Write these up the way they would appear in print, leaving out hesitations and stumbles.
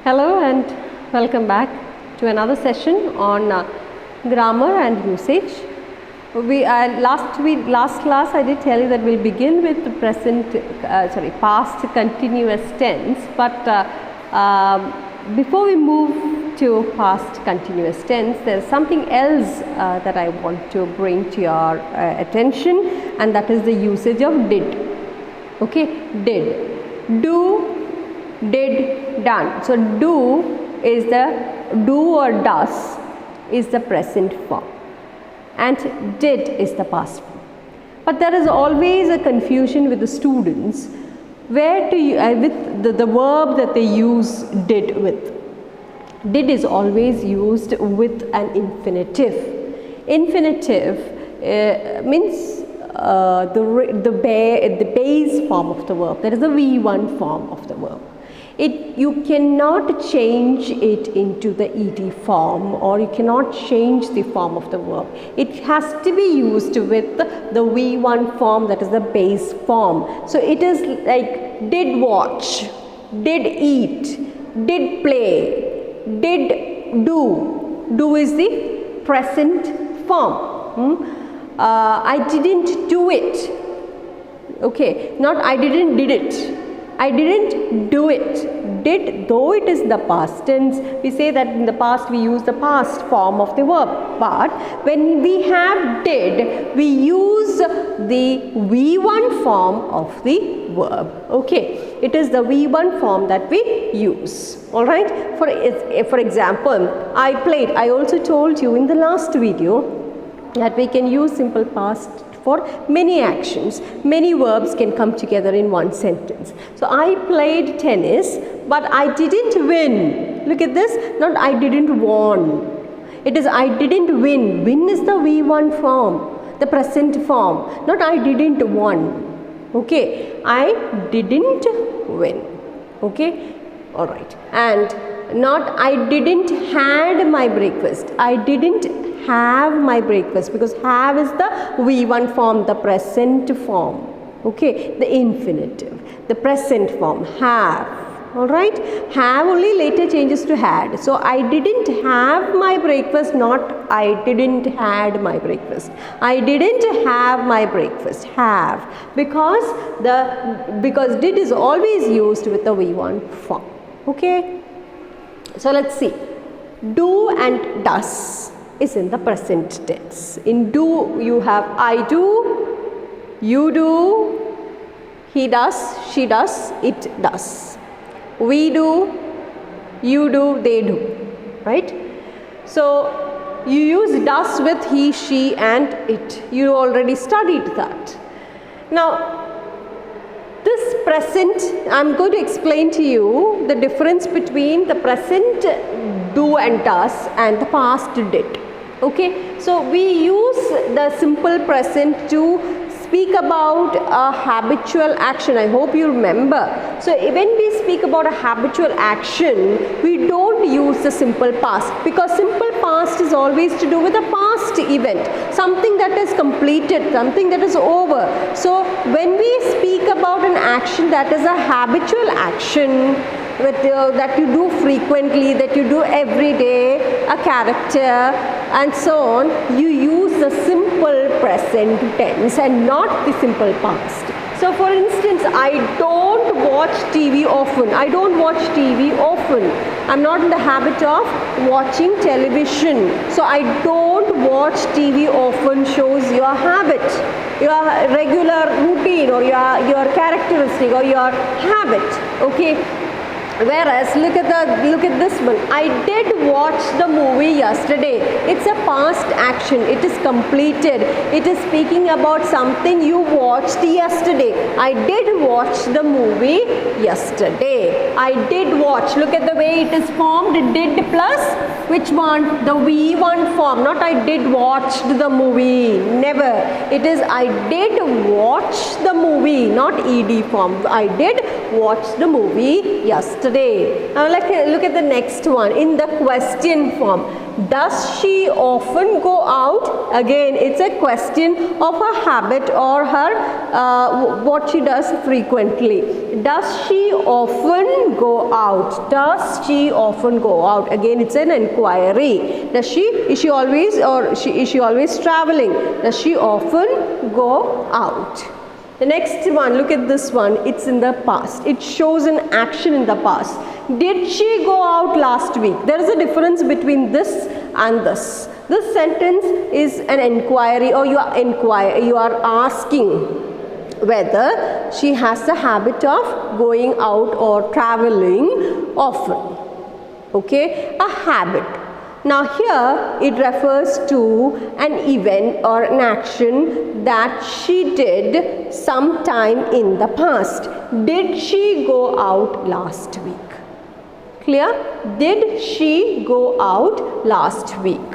Hello and welcome back to another session on grammar and usage. Last class I did tell you that we'll begin with the past continuous tense, but before we move to past continuous tense, there's something else that I want to bring to your attention, and that is the usage of did. Okay, did, do, did, done. So do is the do or does is the present form and did is the past form. But there is always a confusion with the students where to with the verb that they use did with. Did is always used with an infinitive. Infinitive means the base form of the verb, that is the V1 form of the verb. You cannot change it into the ed form, or you cannot change the form of the verb. It has to be used with the V1 form, that is the base form. So it is like did watch, did eat, did play, did do. Do is the present form. I didn't do it. Okay, not I didn't did it. I didn't do it. Did, though it is the past tense, we say that in the past we use the past form of the verb. But when we have did, we use the V1 form of the verb. Okay, it is the V1 form that we use. Alright, for example, I played. I also told you in the last video that we can use simple past for many actions. Many verbs can come together in one sentence. So I played tennis, but I didn't win. Look at this, not I didn't won. It is I didn't win. Win is the V1 form, the present form, not I didn't won. Okay, I didn't win. Okay, all right. And not I didn't had my breakfast. I didn't have my breakfast, because have is the V1 form, the present form. Okay, the infinitive, the present form, have. Alright, have only later changes to had. So I didn't have my breakfast, not I didn't had my breakfast. I didn't have my breakfast, have, because did is always used with the V1 form. Okay, so let's see. Do and does is in the present tense. In do you have I do, you do, he does, she does, it does. We do, you do, they do, right? So you use does with he, she and it. You already studied that. Now this present, I am going to explain to you the difference between the present do and does and the past did. Okay, so we use the simple present to speak about a habitual action. I hope you remember. So when we speak about a habitual action, we don't use the simple past, because simple past is always to do with a past event, something that is completed, something that is over. So when we speak about an action that is a habitual action, that you do frequently, that you do every day, a character and so on, you use the simple present tense and not the simple past. So for instance, I don't watch TV often. I don't watch TV often. I'm not in the habit of watching television. So I don't watch TV often shows your habit, your regular routine, or your characteristic or your habit. Okay. Whereas look at this one. I did watch the movie yesterday. It's a past action. It is completed. It is speaking about something you watched yesterday. I did watch the movie yesterday. I did watch. Look at the way it is formed. Did plus which one? The V1 form. Not I did watch the movie. Never. It is I did watch the movie, not ed form. I did watch the movie yesterday. yesterday. Now look at the next one in the question form. Does she often go out? Again, it's a question of her habit or her what she does frequently. Does she often go out? Does she often go out? Again, it's an inquiry. Does she? Is she always is she always traveling? Does she often go out? The next one, look at this one. It's in the past. It shows an action in the past. Did she go out last week? There is a difference between this and this. This sentence is an inquiry, or you are asking whether she has the habit of going out or traveling often. Okay, a habit. Now here it refers to an event or an action that she did sometime in the past. Did she go out last week? Clear? Did she go out last week?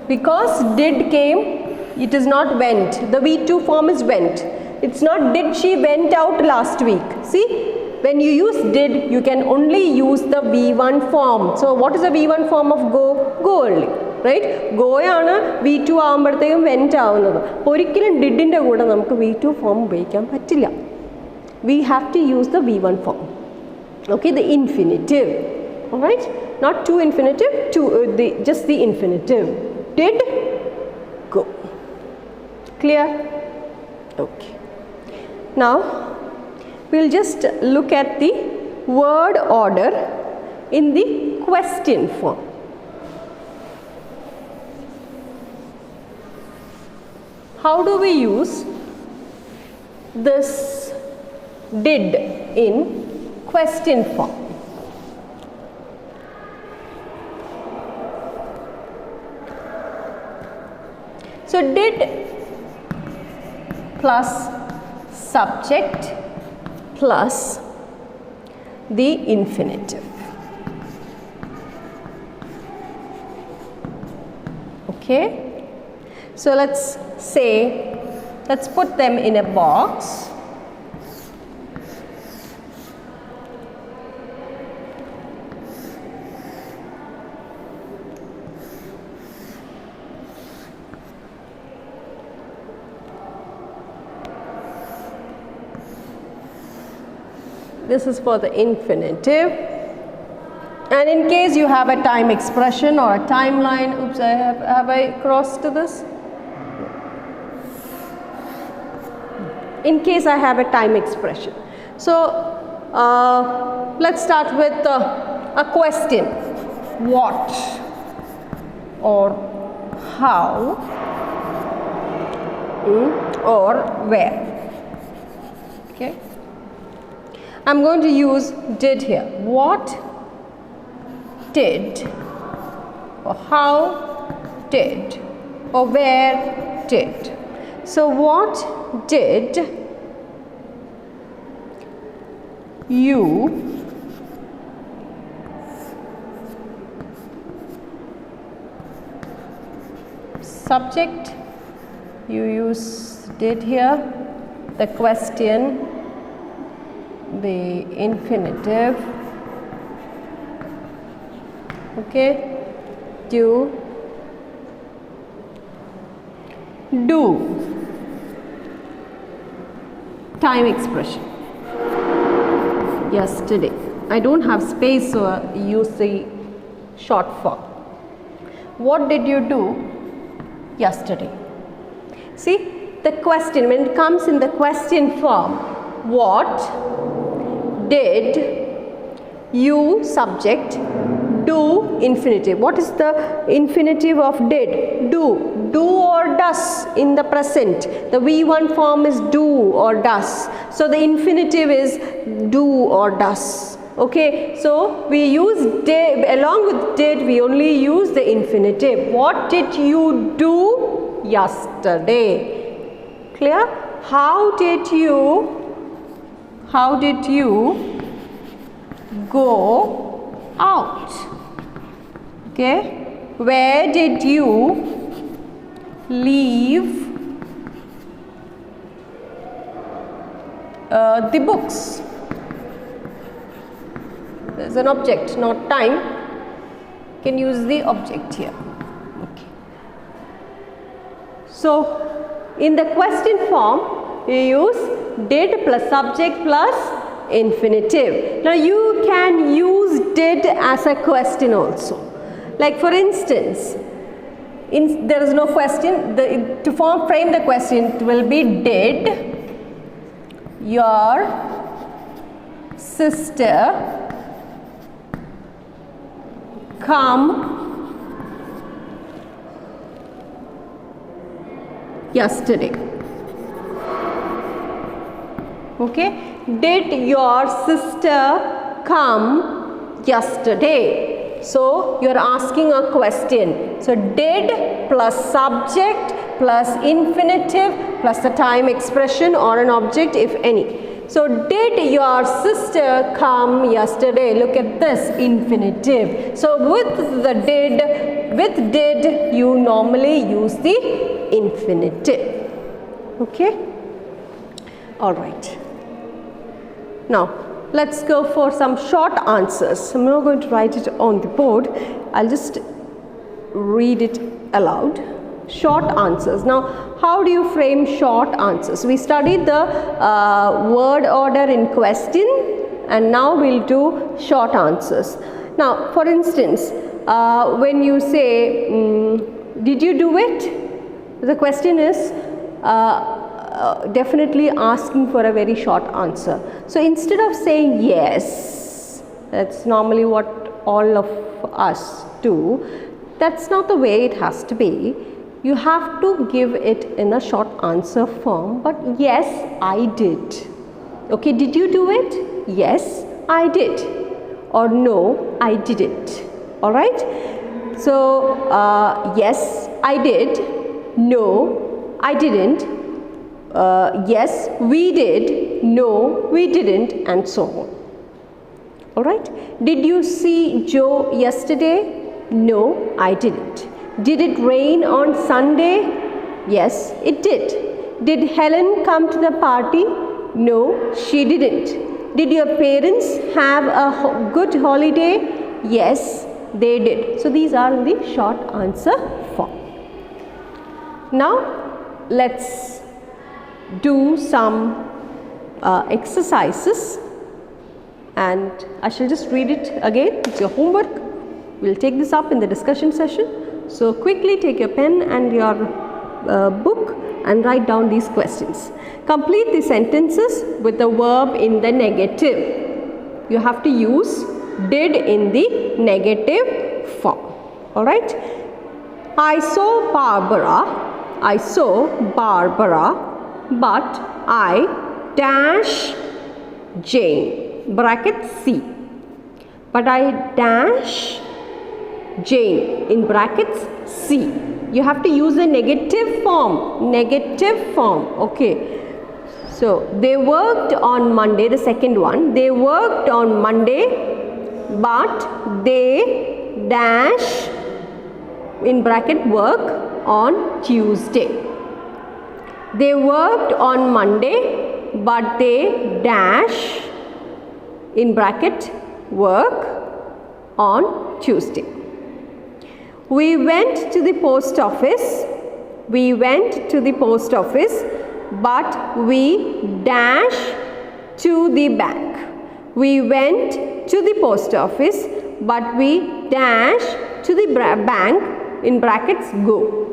Because did came, it is not went. The V2 form is went. It's not did she went out last week. See? When you use did, you can only use the V1 form. So what is the V1 form of go? Go early, right? Go ആണ് V2 ആവുമ്പോഴത്തേക്കും went ആവുന്നത്. ഒരിക്കലും didന്റെ കൂടെ നമുക്ക് V2 form ഉപയോഗിക്കാൻ പറ്റില്ല. We have to use the V1 form. Okay, the infinitive. All right, not to infinitive, just the infinitive. Did, go. Clear? Okay. Now we'll just look at the word order in the question form. How do we use this did in question form? So did plus subject plus the infinitive. Okay, so let's put them in a box. This is for the infinitive, and in case you have a time expression or a timeline, oops, have I crossed this? In case I have a time expression. So let's start with a question. What or how or where? Okay. I'm going to use did here. What did, or how did, or where did. So what did you subject, you use did here, the question, the infinitive, okay, do, time expression, yesterday. I don't have space, so I use the short form. What did you do yesterday? See, the question, when it comes in the question form, what did you subject, do infinitive. What is the infinitive of did? Do or does in the present. The V1 form is do or does. So the infinitive is do or does. Okay, so we use did, along with did we only use the infinitive. What did you do yesterday? Clear? How did you go out? Okay, where did you leave the books. There's an object, not time. You can use the object here. Okay. So in the question form, you use did plus subject plus infinitive. Now you can use did as a question also. Like for instance, there is no question. To frame the question, it will be did your sister come yesterday? Okay, did your sister come yesterday? So you are asking a question. So did plus subject plus infinitive plus the time expression or an object if any. So did your sister come yesterday? Look at this, infinitive. So with did you normally use the infinitive. Okay. All right. Now let's go for some short answers. I'm not going to write it on the board. I'll just read it aloud. Short answers. Now, how do you frame short answers? We studied the word order in question, and now we'll do short answers. Now, for instance, when you say, did you do it? The question is definitely asking for a very short answer. So instead of saying yes, that's normally what all of us do, that's not the way it has to be. You have to give it in a short answer form, but yes, I did. Okay, did you do it? Yes, I did. Or no, I didn't. All right. So yes, I did. No, I didn't. Yes, we did. No, we didn't, and so on. All right. Did you see Joe yesterday? No, I didn't. Did it rain on Sunday? Yes, it did. Did Helen come to the party? No, she didn't. Did your parents have a good holiday? Yes, they did. So these are in the short answer form. Now let's do some exercises, and I shall just read it again. It's your homework. We'll take this up in the discussion session. So quickly take your pen and your book and write down these questions. Complete the sentences with the verb in the negative. You have to use did in the negative form. All right. I saw Barbara, but I dash Jane, bracket C. But I dash Jane in brackets C. You have to use a negative form. Negative form. Okay. So they worked on Monday, the second one. They worked on Monday, but they dash in bracket work on Tuesday. They worked on Monday, but they dash in bracket work on Tuesday. We went to the post office. We went to the post office, but we dash to the bank. We went to the post office, but we dash to the bank in brackets go.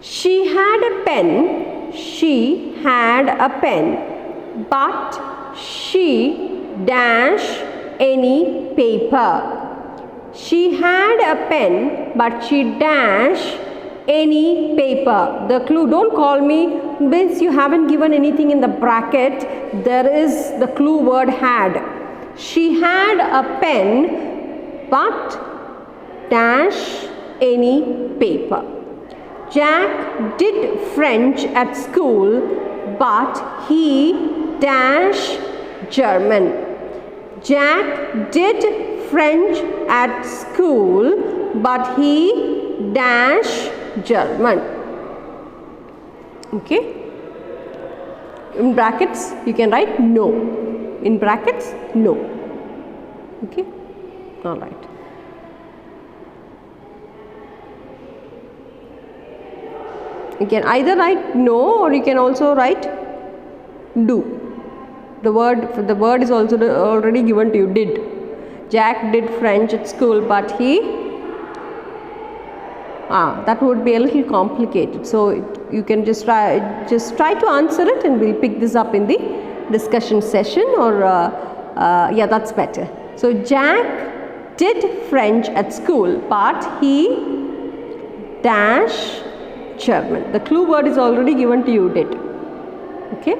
She had a pen. She had a pen, but she dash any paper. She had a pen, but she dash any paper. The clue, don't call me, Miss, you haven't given anything in the bracket. There is the clue word had. She had a pen, but dash any paper. Jack did French at school, but he dash German. Jack did French at school, but he dash German. Okay. In brackets you can write no. In brackets, no. Okay, all right. You can either write no or you can also write do. The word is also already given to you, did. Jack did French at school, but he that would be a little complicated. So you can just try to answer it, and we'll pick this up in the discussion session, or yeah, that's better. So Jack did French at school, but he dash German. The clue word is already given to you, did. Okay,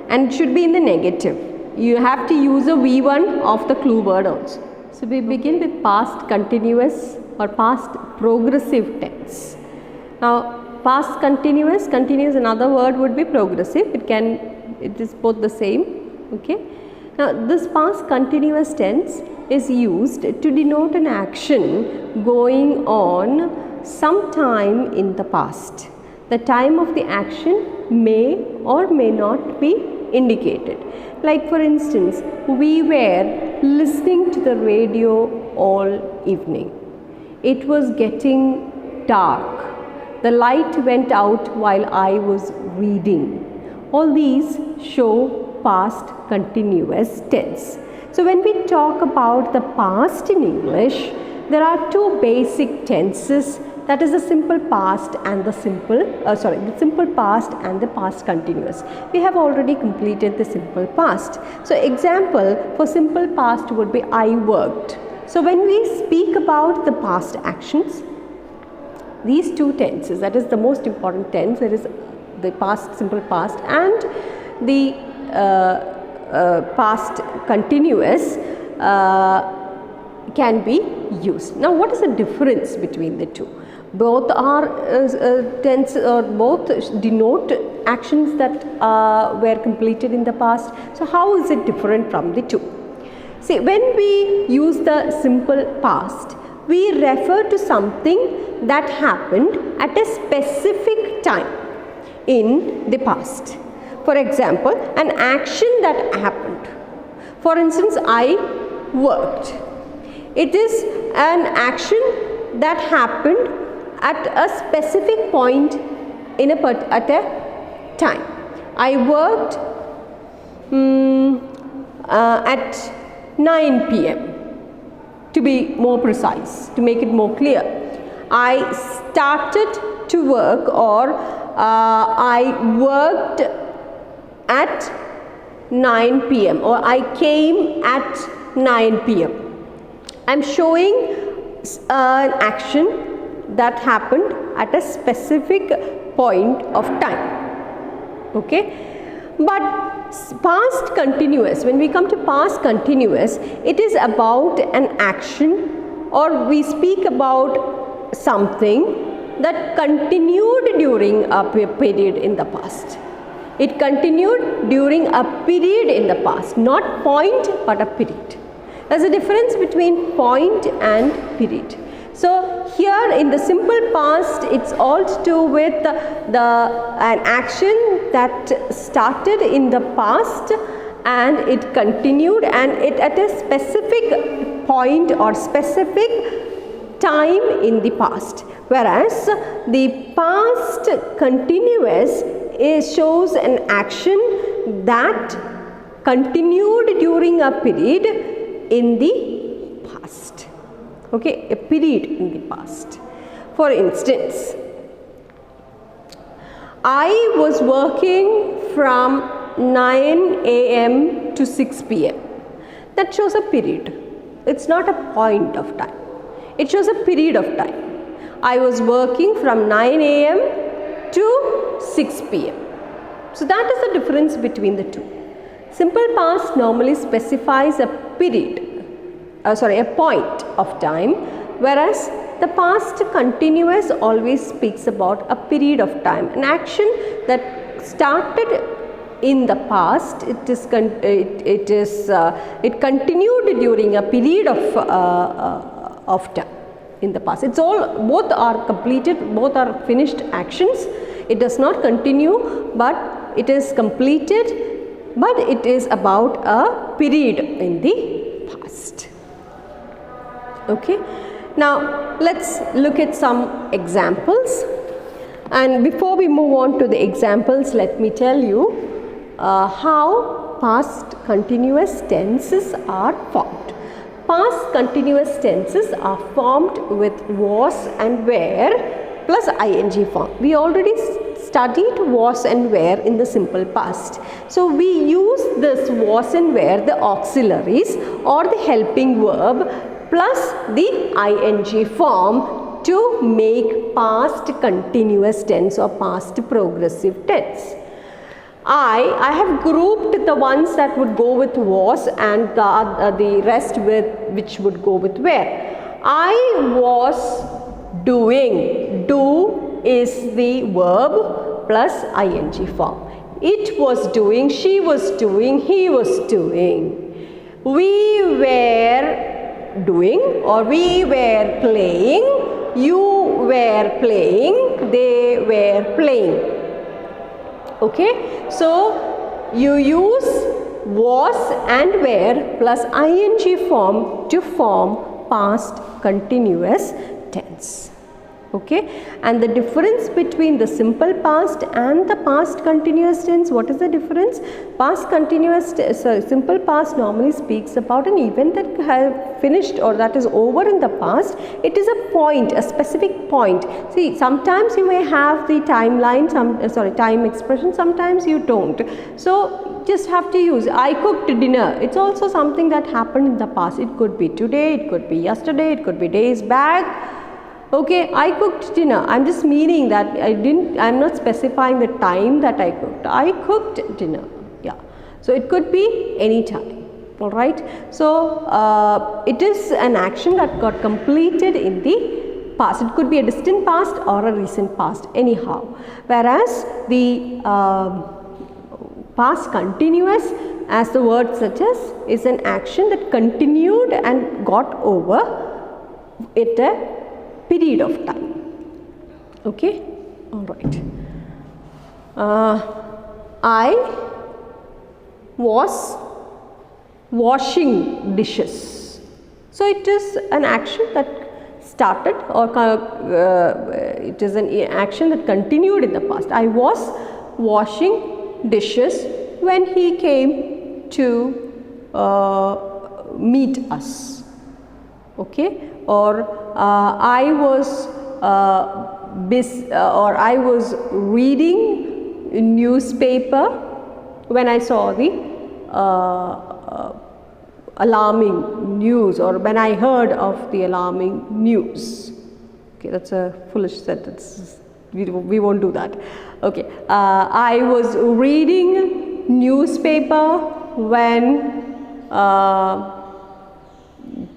and it should be in the negative. You have to use a V1 of the clue word also. So we begin with past continuous or past progressive tense. Now past continuous, another word would be progressive. It is both the same. Okay. Now this past continuous tense is used to denote an action going on sometime in the past. The time of the action may or may not be indicated. Like for instance, we were listening to the radio all evening. It was getting dark. The light went out while I was reading. All these show past continuous tense. So when we talk about the past in English, there are two basic tenses, that is the simple past and the simple past and the past continuous. We have already completed the simple past. So example for simple past would be I worked. So when we speak about the past actions, these two tenses, that is the most important tense, that is the past, simple past, and the past continuous can be used. Now what is the difference between the two? Both are tense, or both denote actions that were completed in the past. So how is it different from the two? See, when we use the simple past, we refer to something that happened at a specific time in the past. For example, an action that happened. For instance, I worked. It is an action that happened at a specific point at a time. I worked at 9 p.m. to be more precise, to make it more clear. I started to work, or I worked at 9 p.m. or I came at 9 p.m. I am showing an action that happened at a specific point of time. Okay. But past continuous, when we come to past continuous, it is about an action, or we speak about something that continued during a period in the past. It continued during a period in the past, not point but a period. There is a difference between point and period. So here in the simple past, it's all to do with an action that started in the past and it continued, and it at a specific point or specific time in the past. Whereas the past continuous shows an action that continued during a period in the past. Okay, a period in the past. For instance, I was working from 9 a.m. to 6 p.m. That shows a period. It's not a point of time. It shows a period of time. I was working from 9 a.m. to 6 p.m. So that is the difference between the two. Simple past normally specifies a period. A point of time, whereas the past continuous always speaks about a period of time, an action that started in the past. It continued during a period of time in the past. It's all, both are completed, both are finished actions. It does not continue, but it is completed, but it is about a period in the past. Okay. Now let's look at some examples, and before we move on to the examples, let me tell you how past continuous tenses are formed. Past continuous tenses are formed with was and were plus ing form. We already studied was and were in the simple past. So we use this was and were, the auxiliaries or the helping verb plus the ing form to make past continuous tense or past progressive tense. I have grouped the ones that would go with was and the rest with which would go with were. I was doing. Do is the verb plus ing form. It was doing, she was doing, he was doing. We were doing or we were playing, you were playing, they were playing. Okay, so you use was and were plus ing form to form past continuous tense. Okay, and the difference between the simple past and the past continuous tense, what is the difference? Past continuous, simple past normally speaks about an event that has finished or that is over in the past. It is a point, a specific point. See, sometimes you may have the timeline, time expression, sometimes you don't. So just have to use I cooked dinner. It's also something that happened in the past. It could be today, it could be yesterday, it could be days back. Okay, I cooked dinner. I'm just meaning that I'm not specifying the time that I cooked. I cooked dinner. Yeah. So it could be any time. Alright. So it is an action that got completed in the past. It could be a distant past or a recent past, anyhow. Whereas the past continuous, as the word suggests, is an action that continued and got over at a period of time. Okay, all right. I was washing dishes. So it is an action that started or it is an action that continued in the past. I was washing dishes when he came to meet us. Okay, or I was I was reading a newspaper when I saw the alarming news, or when I heard of the alarming news. Okay, that's a foolish sentence. We won't do that. Okay, I was reading newspaper when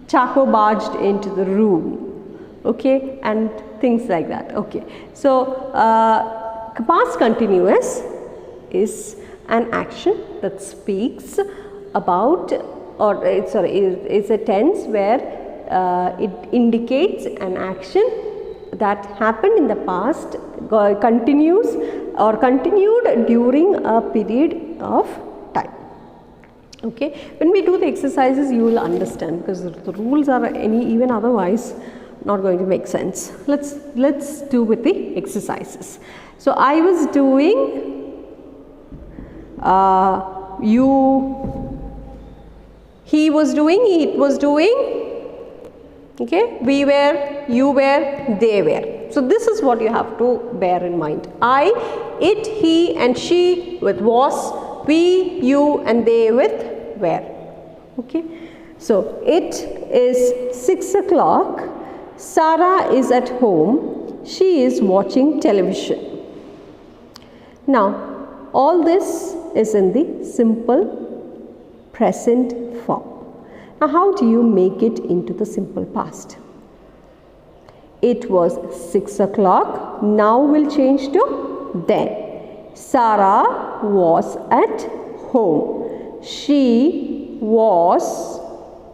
Chaco barged into the room. Okay, and things like that. Okay, so past continuous is an action that speaks about, or it's a tense where it indicates an action that happened in the past, continues or continued during a period of time. Okay, when we do the exercises, you will understand, because the rules are even otherwise not going to make sense. Let's do with the exercises. So I was doing, he was doing, it was doing, okay, we were, you were, they were. So this is what you have to bear in mind. I, it, he and she with was, we, you and they with were. Okay, so it is 6 o'clock. Sarah is at home. She is watching television. Now, all this is in the simple present form. Now, how do you make it into the simple past? It was 6 o'clock. Now we'll change to then. Sarah was at home. She was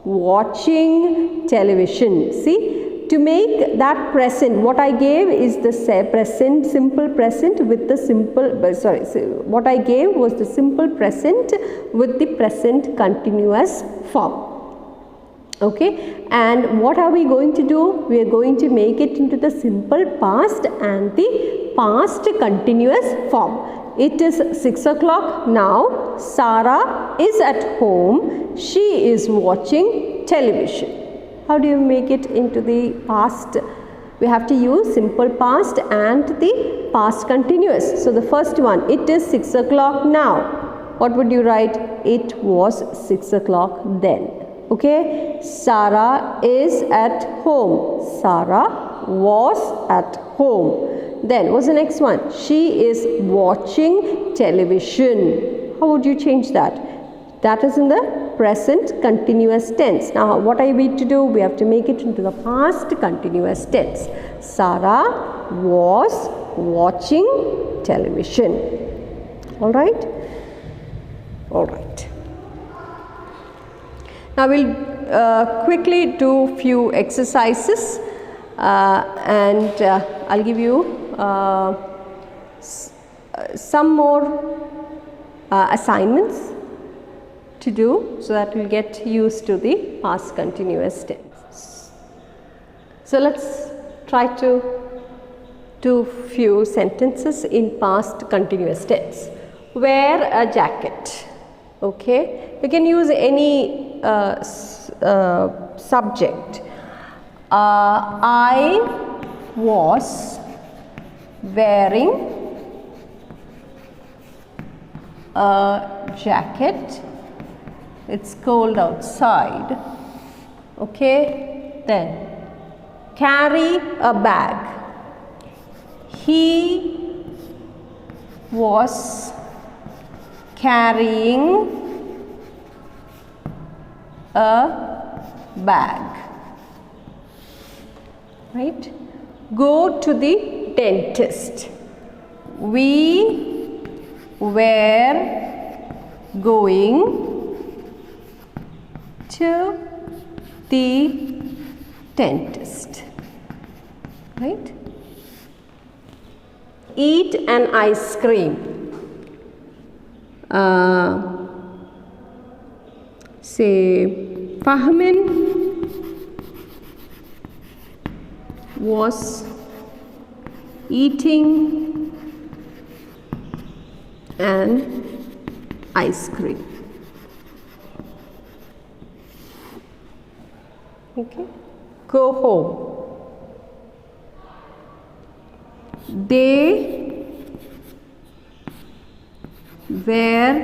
watching television. See, to make that present, what I gave is the present, simple present with the simple, what I gave was the simple present with the present continuous form. Okay, and what are we going to do? We are going to make it into the simple past and the past continuous form. It is 6 o'clock now. Sarah is at home. She is watching television. How do you make it into the past? We have to use simple past and the past continuous. So the first one, it is 6 o'clock now. What would you write? It was 6 o'clock then. Okay, Sarah is at home. Sarah was at home. Then what's the next one? She is watching television. How would you change that? That is in the present continuous tense. Now what are we to do? We have to make it into the past continuous tense. Sarah was watching television. All right? All right. Now we'll quickly do few exercises and I'll give you some more assignments to do, so that we'll get used to the past continuous tense. So let's try to do few sentences in past continuous tense. Wear a jacket. Okay, you can use any subject. I was wearing a jacket. It's cold outside. Okay, then carry a bag. He was carrying a bag. Right? Go to the dentist. We were going to the dentist. Right? Eat an ice cream. Say Fahmin was eating an ice cream. Okay, go home. They were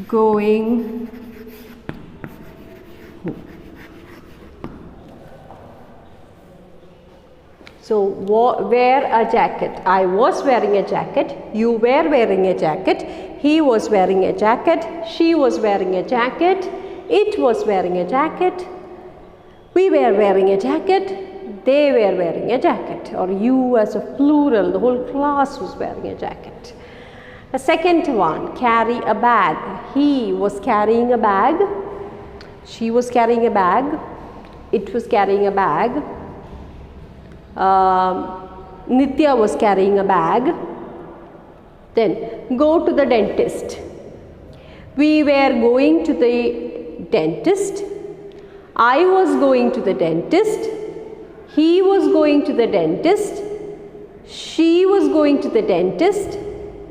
going home. So wear a jacket. I was wearing a jacket. You were wearing a jacket. He was wearing a jacket. She was wearing a jacket. It was wearing a jacket. We were wearing a jacket. They were wearing a jacket. Or you as a plural, the whole class was wearing a jacket. The second one, carry a bag. He was carrying a bag. She was carrying a bag. It was carrying a bag. Nitya was carrying a bag. Then go to the dentist. We were going to the dentist. I was going to the dentist. He was going to the dentist. She was going to the dentist.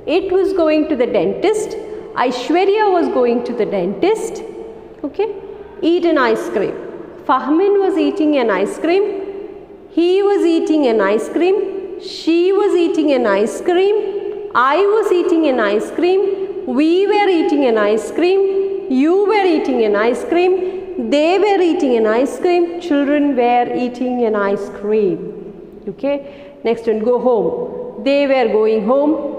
It was going to the dentist. Aishwarya was going to the dentist. Okay. Eat an ice cream. Fahmin was eating an ice cream. He was eating an ice cream. She was eating an ice cream. I was eating an ice cream. We were eating an ice cream. You were eating an ice cream. They were eating an ice cream. Children were eating an ice cream. Okay. Next one, go home. They were going home.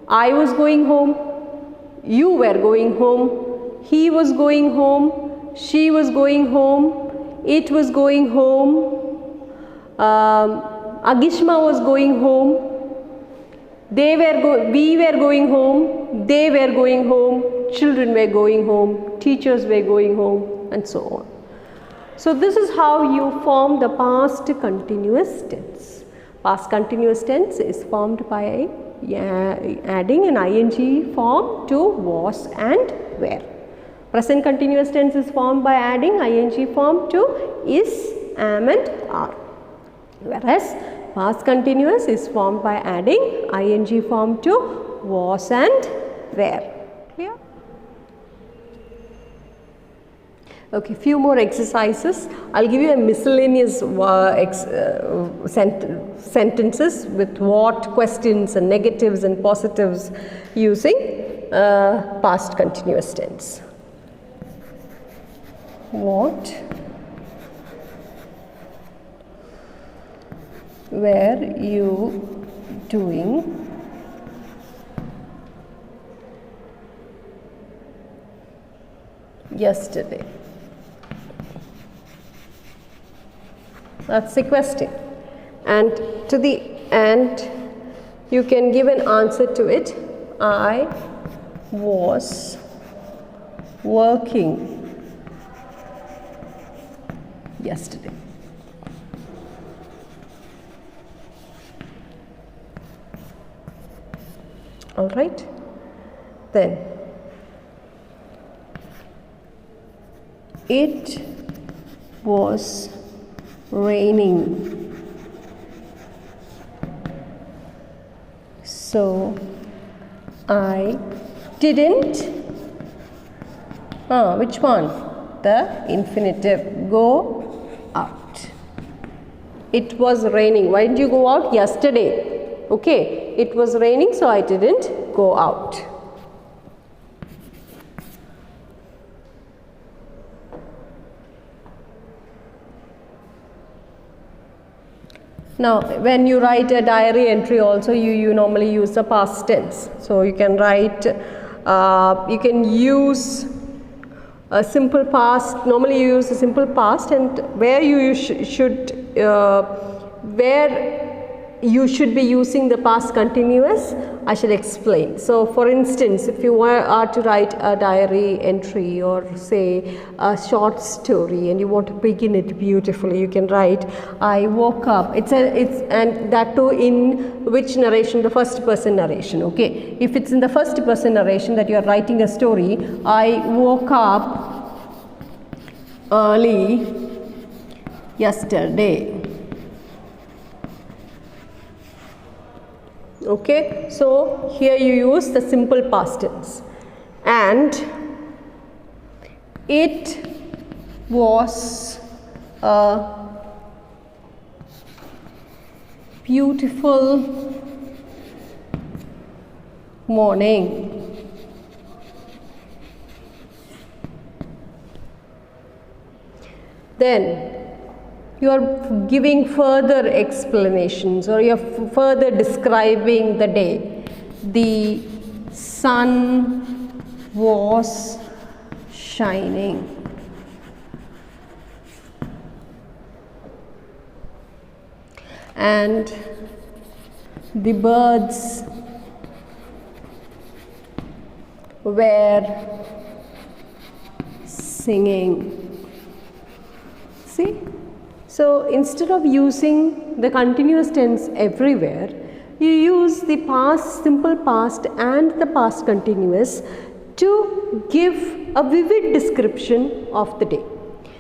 I was going home. You were going home. He was going home. She was going home. It was going home. Agishma was going home. We were going home. They were going home. Children were going home. Teachers were going home, and so on. So this is how you form the past continuous tense. Past continuous tense is formed by adding an ing form to was and were. Present continuous tense is formed by adding ing form to is, am and are. Whereas past continuous is formed by adding ing form to was and were. Clear? Okay, few more exercises. I'll give you a miscellaneous sentences with what, questions and negatives and positives using past continuous tense. What were you doing yesterday? That's the question. And to the end, you can give an answer to it. I was working yesterday. All right. Then it was raining, so I didn't, which one? The infinitive, go out. It was raining. Why did you go out? Yesterday. Okay, it was raining, so I didn't go out. Now, when you write a diary entry also, you normally use the past tense. So, you can write, you can use a simple past, normally you use a simple past, and where you should be using the past continuous, I shall explain. So, for instance, if you are to write a diary entry or say a short story and you want to begin it beautifully, you can write, I woke up. And that too in which narration? The first person narration. Okay. If it's in the first person narration that you are writing a story, I woke up early yesterday. Okay, so here you use the simple past tense, and it was a beautiful morning. Then you are giving further explanations or you are further describing the day. The sun was shining. And the birds were singing. See? So, instead of using the continuous tense everywhere, you use the past, simple past and the past continuous to give a vivid description of the day.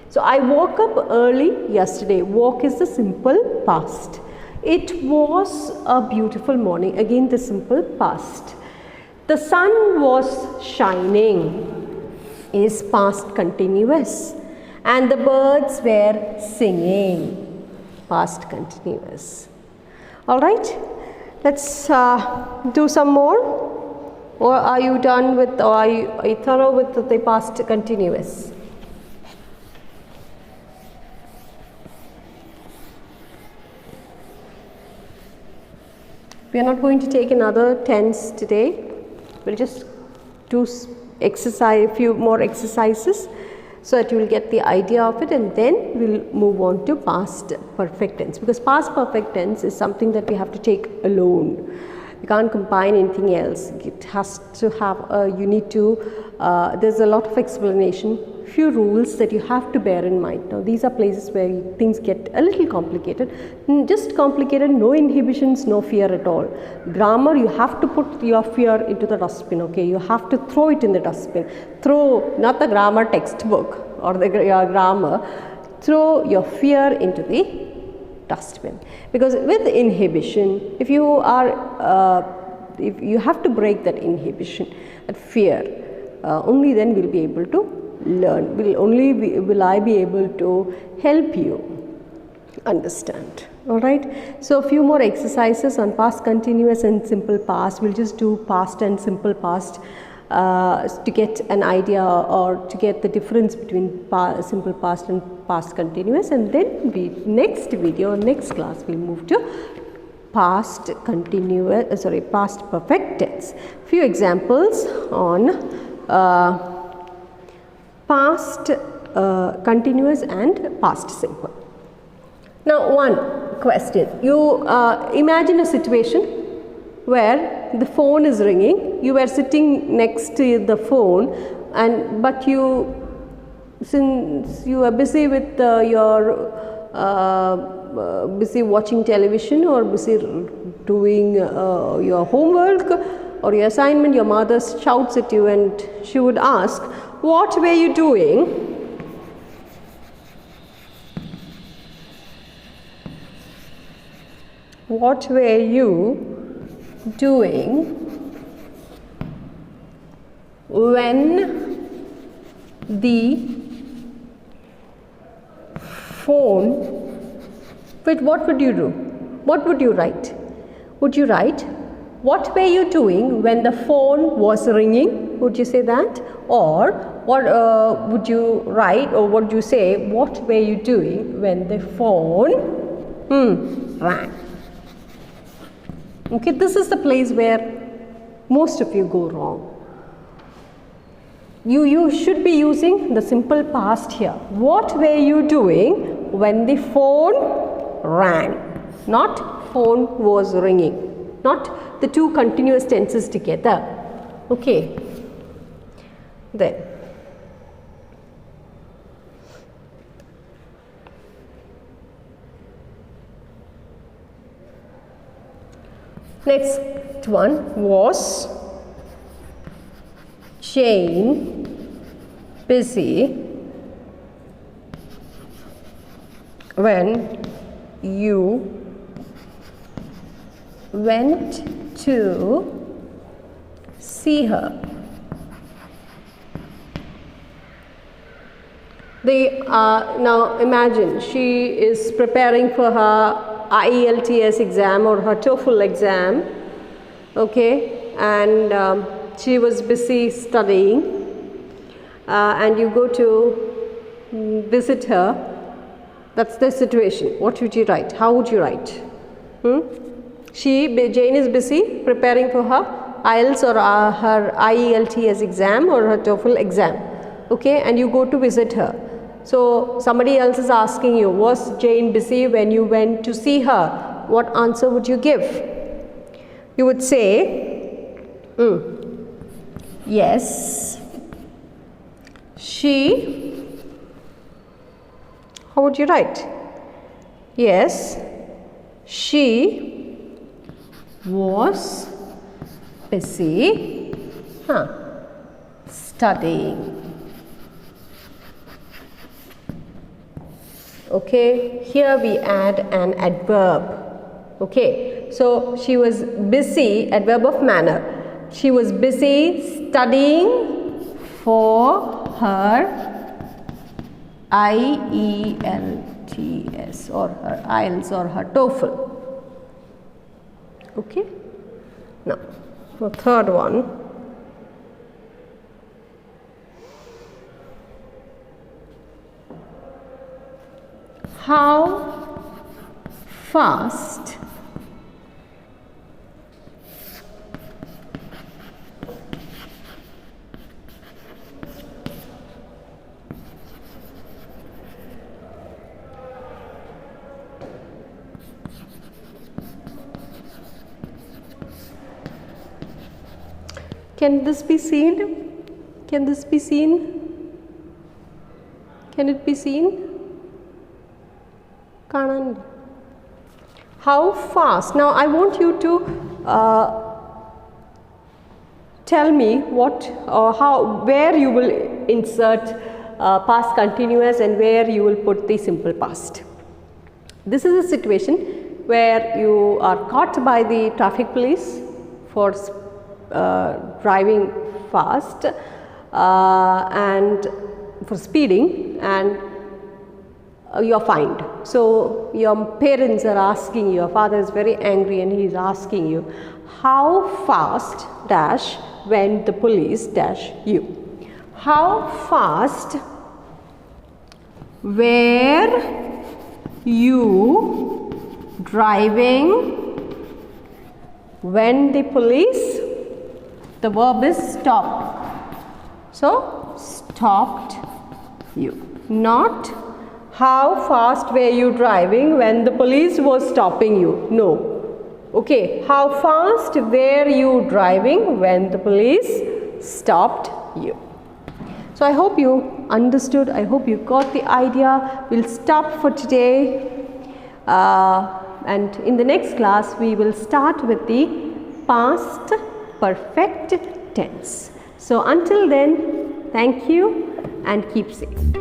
So, I woke up early yesterday. Woke is the simple past. It was a beautiful morning. Again, the simple past. The sun was shining is past continuous. And the birds were singing, past continuous. All right, let's do some more. Or are you done with, or are you thorough with the past continuous? We are not going to take another tense today. We'll just do exercise, a few more exercises, so that you will get the idea of it, and then we will move on to past perfect tense, because past perfect tense is something that we have to take alone. You can't combine anything else. It has to have you need to, there's a lot of explanation, few rules that you have to bear in mind. Now these are places where things get a little complicated. Just complicated, no inhibitions, no fear at all. Grammar, you have to put your fear into the dustbin, okay? You have to throw it in the dustbin. Throw, not the grammar textbook or the your grammar, throw your fear into the dustbin. Because with inhibition, if you have to break that inhibition, that fear, only then we'll be able to learn. Will I be able to help you understand. Alright. So a few more exercises on past continuous and simple past. We'll just do past and simple past to get an idea or to get the difference between simple past and past continuous, and then next video, next class, we'll move to past continuous, past perfect tense. Few examples on past continuous and past simple. Now one question, you imagine a situation where the phone is ringing, you were sitting next to the phone, but since you are busy with busy watching television or busy doing your homework or your assignment, your mother shouts at you and she would ask, what were you doing? What were you doing when the phone, what would you do? What would you write? Would you write, what were you doing when the phone was ringing? Would you say that? Or what would you write, or would you say, what were you doing when the phone rang? Okay, this is the place where most of you go wrong. You should be using the simple past here. What were you doing when the phone rang? Not phone was ringing. Not the two continuous tenses together. Okay. Then. Next one was Jane busy when you went to see her? Now imagine she is preparing for her IELTS exam or her TOEFL exam, okay, and she was busy studying, and you go to visit her. That's the situation. What would you write? How would you write? Jane is busy preparing for her IELTS or her IELTS exam or her TOEFL exam, okay, and you go to visit her. So somebody else is asking you, was Jane busy when you went to see her? What answer would you give? You would say, yes, she, how would you write? Yes, she was busy studying. Okay, here we add an adverb. Okay, so she was busy, adverb of manner. She was busy studying for her IELTS or her IELTS or her TOEFL. Okay, now the third one. How fast can this be seen? Can this be seen? Can it be seen? Kanan. How fast? Now I want you to tell me what or how, where you will insert past continuous and where you will put the simple past. This is a situation where you are caught by the traffic police for driving fast and for speeding, and you are fined. So your parents are asking you, your father is very angry and he is asking you, how fast dash when the police dash you? How fast were you driving when the police, the verb is stop. So stopped you. Not how fast were you driving when the police was stopping you. No. Okay, how fast were you driving when the police stopped you? So I hope you understood, I hope you got the idea. We'll stop for today, and in the next class we will start with the past perfect tense. So until then, thank you and keep safe.